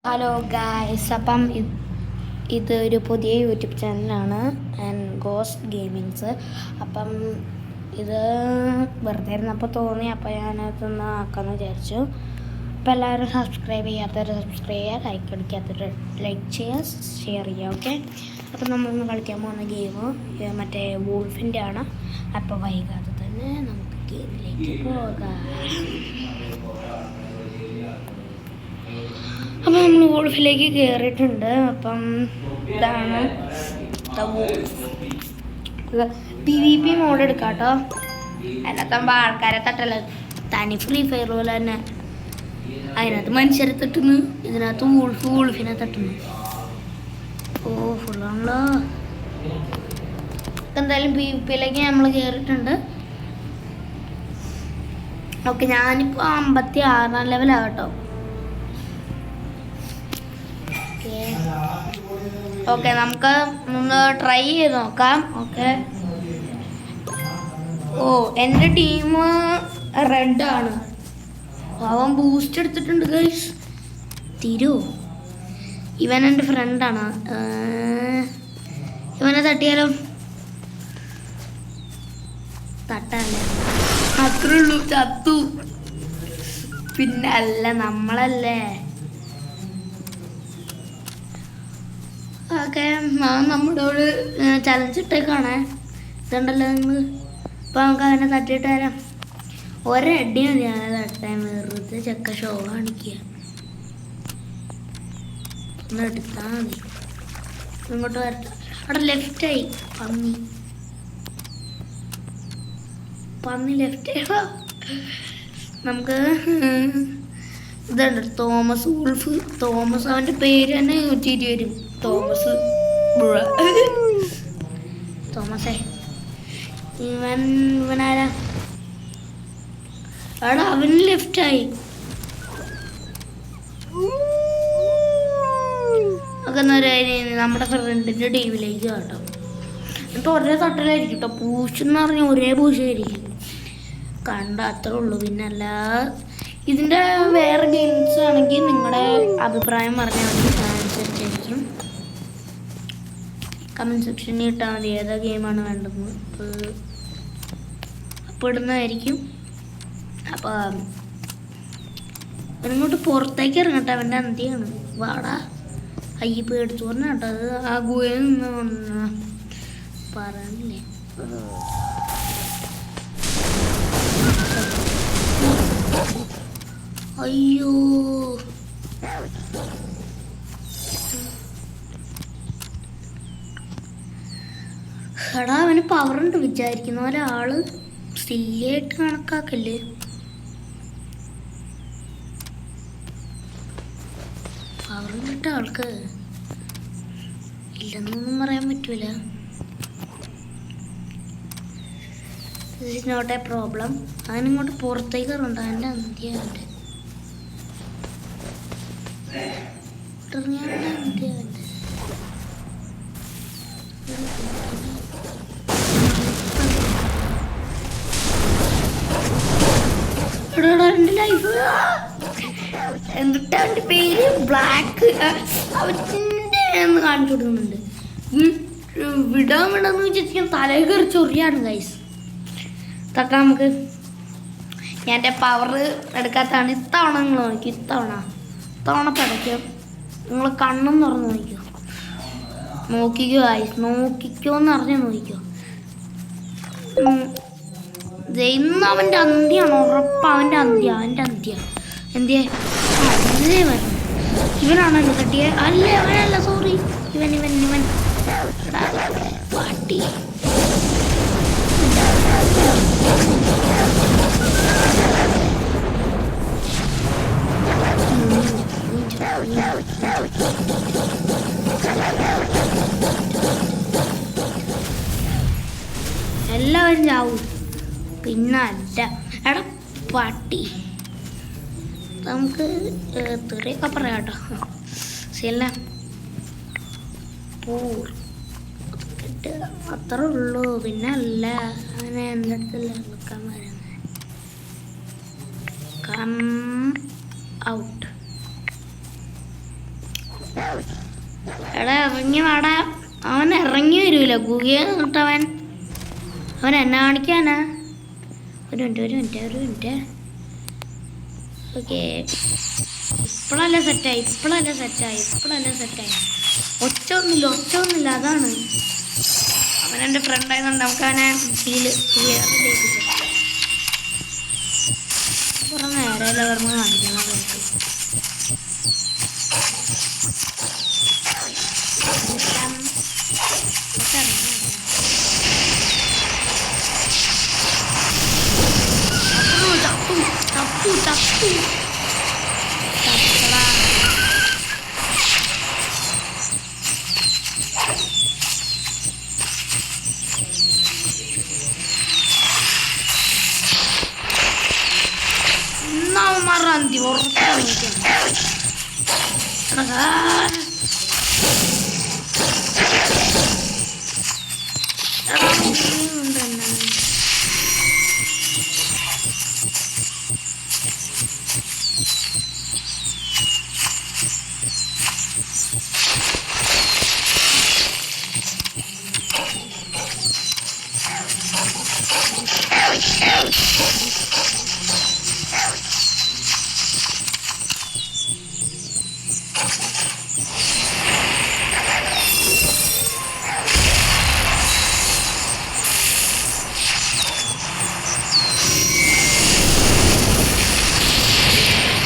Hello guys, അപ്പം ഇതൊരു പുതിയ യൂട്യൂബ് ചാനലാണ് ആൻഡ് ഗോസ്റ്റ് ഗെയിമിങ്സ്. അപ്പം ഇത് വെറുതെ ഇരുന്നപ്പോൾ തോന്നി, അപ്പോൾ ഞാനതൊന്ന് ആക്കാമെന്ന് വിചാരിച്ചു. അപ്പോൾ എല്ലാവരും സബ്സ്ക്രൈബ് ചെയ്യാത്തവർ സബ്സ്ക്രൈബ് ചെയ്യുക, ലൈക്ക് അടിക്കാത്തവർ ലൈക്ക് ചെയ്യുക, ഷെയർ ചെയ്യുക. ഓക്കെ, അപ്പം നമ്മളിന്ന് കളിക്കാൻ പോകുന്ന ഗെയിം മറ്റേ വൂൾഫിൻ്റെ ആണ്. അപ്പോൾ വൈകാതെ തന്നെ നമുക്ക് ഗെയിമിലേക്ക് പോകാം. അപ്പം നമ്മൾ വോൾഫിലേക്ക് കയറിയിട്ടുണ്ട്. അപ്പം ഇതാണ് PvP മോഡ് എടുക്കാം കേട്ടോ. അതിനകത്താകുമ്പോൾ ആൾക്കാരെ തട്ടല്ല, തനി ഫ്രീ ഫയർ പോലെ തന്നെ. അതിനകത്ത് മനുഷ്യരെ തട്ടുന്നു, ഇതിനകത്ത് വൂൾഫിനെ തട്ടുന്നു. ഓ ഫുള്ളാണല്ലോ. എന്തായാലും PvPയിലേക്ക് നമ്മൾ കയറിയിട്ടുണ്ട്. ഓക്കെ, ഞാനിപ്പോൾ 56 ലെവലാകട്ടോ. ഓക്കെ, നമുക്ക് ഒന്ന് ട്രൈ ചെയ്ത് നോക്കാം. ഓക്കെ, ഓ എൻ്റെ ടീം റെഡ് ആണ്. അവൻ ബൂസ്റ്റ് എടുത്തിട്ടുണ്ട് ഗൈസ്. തിരു ഇവൻ എൻ്റെ ഫ്രണ്ടാണ്. ഇവനെ തട്ടിയാലോ? തട്ടല്ലേ, അത്രേ ഉള്ളൂ, ചത്തു. പിന്നെ അല്ല, നമ്മളല്ലേ. ഓക്കെ, നമ്മളോട് ചലഞ്ച് ഇട്ടേക്കാണേ. ഇതുണ്ടല്ലോ നിങ്ങൾ. അപ്പോൾ നമുക്ക് അവനെ തട്ടിയിട്ട് തരാം. ഒരടി മതി അവനെ തട്ടാൻ. വെറുതെ ചെക്ക ഷോ കാണിക്കുക. ഒന്ന് എടുത്താൽ മതി. ഇങ്ങോട്ട് വരട്ടെ. അവിടെ ലെഫ്റ്റായി പന്നി ലെഫ്റ്റ്. നമുക്ക് ഇതുണ്ട് തോമസ് വൂൾഫ്. തോമസ്, അവൻ്റെ പേര് തന്നെ ചിരി വരും. തോമസേ, ഇവനാരാ? അവിടെ അവൻ ലെഫ്റ്റായി. ഒക്കെ നമ്മുടെ ഫ്രണ്ടിൻ്റെ ടീമിലേക്ക് കേട്ടോ. എന്നിട്ട് ഒരേ തട്ടലായിരിക്കും കേട്ടോ. പൂച്ചെന്ന് പറഞ്ഞാൽ ഒരേ പൂച്ചയായിരിക്കും. കണ്ട അത്രേ ഉള്ളൂ. പിന്നെ അല്ല, ഇതിൻ്റെ വേറെ ഗെയിംസ് ആണെങ്കിൽ നിങ്ങളുടെ അഭിപ്രായം പറഞ്ഞാൽ മതി. അനുസരിച്ചായിരിക്കും കമൻറ്റ് സെക്ഷനിൽ ഇട്ടാൽ മതി ഏതാ ഗെയിമാണ് വേണ്ടതെന്ന്. അപ്പോൾ ഇടുന്നതായിരിക്കും. അപ്പോൾ അവനിങ്ങോട്ട് പുറത്തേക്ക് ഇറങ്ങട്ടെ. അവൻ്റെ അന്തിയാണ്. വാടാ, അയ്യപ്പ് എടുത്തു പറഞ്ഞ കേട്ടോ. അത് ആ ഗുഹയിൽ നിന്ന് പറഞ്ഞില്ലേ. അയ്യോ, എടാ അവന് പവറുണ്ട്. വിചാരിക്കുന്ന പോലെ ആള് സില്ലിയായിട്ട് കണക്കാക്കല്ലേ. പവറുണ്ടിട്ട ആൾക്ക് ഇല്ലെന്നൊന്നും പറയാൻ പറ്റൂല. This not a problem. അവനിങ്ങോട്ട് പുറത്തേക്ക് ഇറങ്ങണ്ട. അവൻ്റെ അന്ത്യവൻ്റെ എൻ്റെ ലൈഫ്. എന്നിട്ട് അവൻ്റെ പേര് ബ്ലാക്ക് അവൻ്റെ എന്ന് കാണിച്ചു കൊടുക്കുന്നുണ്ട്. വിടാൻ വേണ്ടെന്ന് വെച്ചിരിക്കാൻ തലയിൽ കയറി ചൊറിയാണ് ഗൈസ്. തട്ടാ നമുക്ക്. ഞാൻ എൻ്റെ പവർ എടുക്കാത്തതാണ്. ഇത്തവണ നിങ്ങൾ നോക്കി, ഇത്തവണ പടയ്ക്കും. നിങ്ങൾ കണ്ണും തുറന്ന് നോക്കിക്കോ ഗൈസ്. നോക്കിക്കോന്ന് പറഞ്ഞാൽ നോക്കിക്കോ. ഇന്ന് അവൻ്റെ അന്ത്യാണ്, ഉറപ്പ്. അവൻ്റെ അന്ത്യ എന്തിയെ വരണം. ഇവനാണല്ലോ തട്ടിയെ. അല്ല, അവനല്ല, സോറി. ഇവൻ പാട്ടി. എല്ലാവരും ചാവും. പിന്നെ അല്ല, എടാ പട്ടി. നമുക്ക് തെറിയൊക്കെ പറയാം കേട്ടോ. ശരിയല്ല, അത്രേ ഉള്ളൂ. പിന്നെ അല്ല, അങ്ങനെ എൻ്റെ അടുത്തല്ല നിൽക്കാൻ വരുന്നത്. Come out. എടാ ഇറങ്ങി വാടാ. അവൻ ഇറങ്ങി വരൂല ഗുഹയെ തൊട്ടവൻ. അവൻ എന്നെ കാണിക്കാനാ. ഒരു മിനിറ്റ്. ഓക്കെ, ഇപ്പോഴല്ല സെറ്റായി. ഒച്ച ഒന്നുമില്ല. അതാണ് അവൻ എൻ്റെ ഫ്രണ്ടായതുകൊണ്ട് നമുക്ക് അവനെ കുറേ നേരമല്ല പറഞ്ഞ് കാണിക്കണം. തപ്പു മറാന്തി ഉറപ്പിക്കാൻ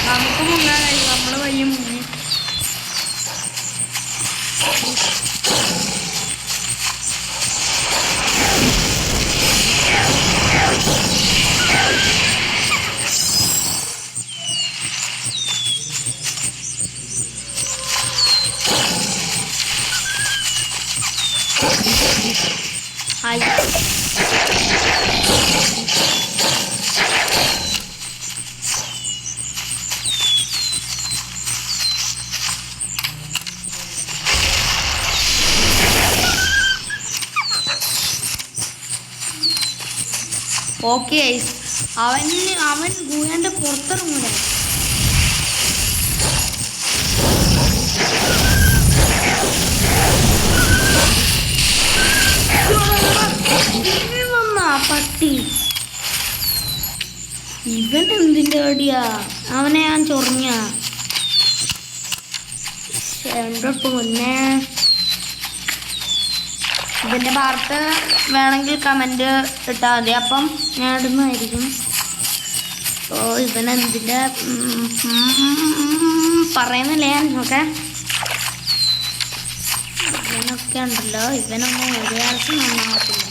നമുക്ക് മുങ്ങാനായി. നമ്മള് വയ്യ മുങ്ങി. ഓക്കെ, അവൻ ഗുഹന്റെ പുറത്തിറങ്ങൂല. പട്ടി ഇവൻ എന്തിന്റെ അടിയാ? അവനെ ഞാൻ ചൊറിഞ്ഞ എന്റെ മുന്നേ. ഇതിന്റെ പാർട്ട് വേണമെങ്കിൽ കമന്റ് ഇട്ടാൽ മതി, അപ്പം ഞാൻ ഇടുന്നതായിരിക്കും. ഓ ഇവനെന്തിന്റെ പറയുന്നില്ല ഞാൻ. ഇവനൊക്കെ ഉണ്ടല്ലോ, ഇവനൊന്നും ഒരു കാലത്തും നന്നാകത്തില്ല.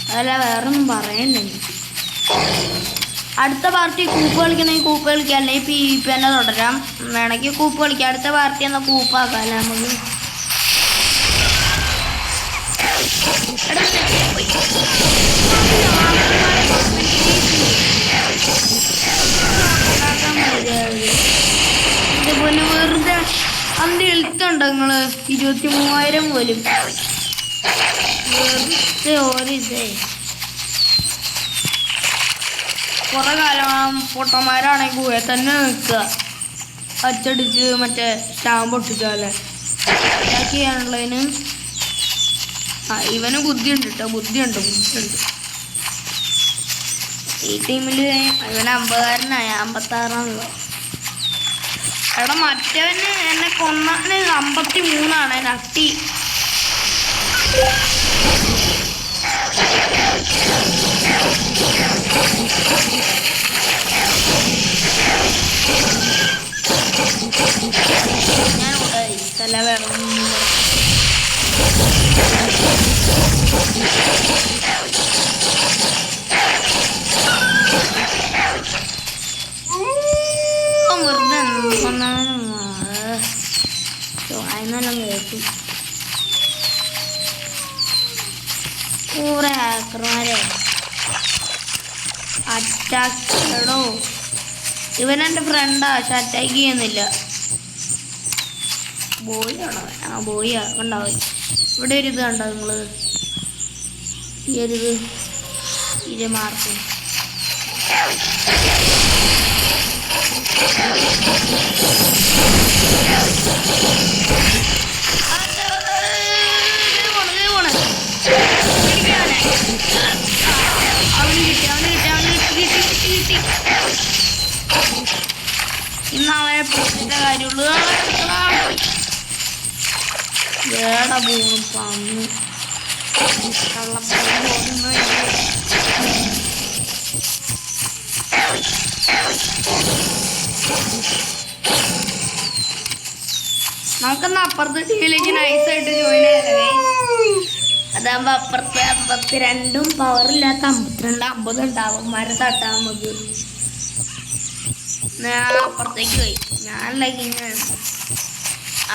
അതല്ല വേറൊന്നും പറയണ്ടെങ്കിൽ. അടുത്ത പാർട്ടി കൂപ്പ് കളിക്കണമെങ്കിൽ കൂപ്പ് കളിക്കാം, അല്ലെങ്കിൽ PvP തന്നെ തുടരാം. വേണമെങ്കിൽ കൂപ്പ് കളിക്കാം. അടുത്ത പാർട്ടി എന്നാൽ കൂപ്പാക്കാം അല്ലേ നമുക്ക്. ഇതുപോലെ വെറുതെ അന്തി എഴുത്തുണ്ടോ നിങ്ങള്? 23,000 പോലും വെറുതെ ഓരിതേ. കുറെ കാലം പൊട്ടന്മാരാണെങ്കിൽ ഗുഹയെ തന്നെ നിൽക്കുക, അച്ചടിച്ച് മറ്റേ സ്റ്റാമ്പ് ഒട്ടിച്ചാലേ ചെയ്യാനുള്ളതിന്. ഇവന് ബുദ്ധിയുണ്ട് കേട്ടോ, ബുദ്ധിയുണ്ട്. ഈ ടീമില് ഇവന് 50-കാരനായ 56ആണല്ലോ. എടാ മറ്റവന് എന്നെ കൊന്നാന് 53ആണ് നട്ടി. ഞാൻ തല വേണം. ചോയെന്നെല്ലാം കേട്ടു. കുറെ ഹാക്കർമാരെ അറ്റാക്ക് ചെയ്യണോ? ഇവനെൻ്റെ ഫ്രണ്ടാ, പക്ഷെ അറ്റാക്ക് ചെയ്യുന്നില്ല. ബോയിയാണോ? ആ ബോയിയാ. ഉണ്ടാവും ഇവിടെ ഒരു ഇത് കണ്ടോ നിങ്ങള്? ഈ ഒരു ഇത് മാർക്ക് പൂട്ടിന്റെ കാര്യമുള്ളൂ. വേട പോണു പന്നി നമുക്കെന്നാ അപ്പുറത്തെ ടീമിലേക്ക് നൈസായിട്ട് ജോയിൻ ചെയ്തേ. അതാകുമ്പോ അപ്പുറത്തെ 52 പവറില്ലാത്ത 52 50 ഉണ്ടാവും. മരം തട്ടാൻ നമുക്ക്. ഞാൻ അപ്പുറത്തേക്ക് പോയി. ഞാനല്ല ഇങ്ങനെയാണ്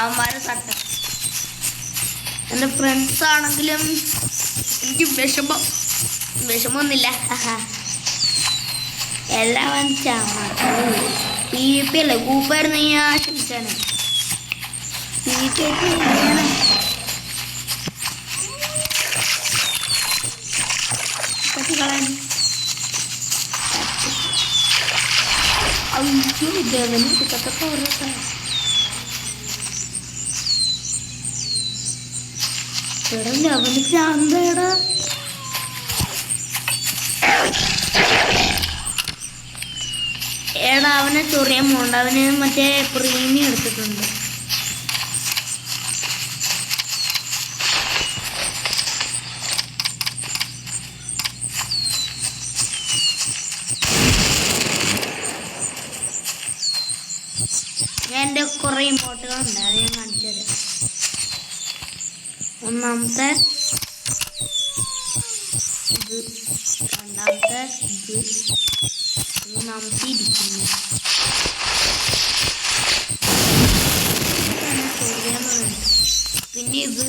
അവന്മാരെ തട്ടാം. എൻ്റെ ഫ്രണ്ട്സ് ആണെങ്കിലും എനിക്ക് വിഷമൊന്നുമില്ല. എല്ലാവരും പി അല്ലേ കൂപ്പായിരുന്നു ഞാൻ ക്ഷമിച്ചാണ്. അയ്യോ ദേവന് ഇതൊക്കെ ഓർമ്മ അവന് ചാന്തേടാ. ഏടാ അവനെ ചൊറിയാൻ പോണ്ട. അവന് മറ്റേ പ്രീമിയം എടുത്തിട്ടുണ്ട്. ഞാൻ എൻ്റെ കുറേ ഇമോട്ടുകളുണ്ട്. അത് ഞാൻ കാണിച്ചു തരാം. ഒന്നാമത്തെ ഇത്, രണ്ടാമത്തെ ഇത്, മൂന്നാമത്തെ ഇരിക്കുന്നു. പിന്നെ ഇത്,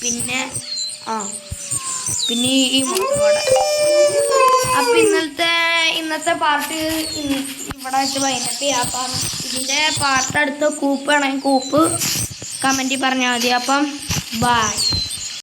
പിന്നെ പിന്നെ ഈ മോട്ടോടെ. അപ്പം ഇന്നത്തെ പാർട്ട് ഇവിടെ വെച്ച് വൈകിട്ട് അപ്പം ഇതിൻ്റെ പാർട്ട് അടുത്ത് കൂപ്പ് ആണെങ്കിൽ കൂപ്പ് കമൻറ്റിൽ പറഞ്ഞാൽ മതി. അപ്പം ബൈ.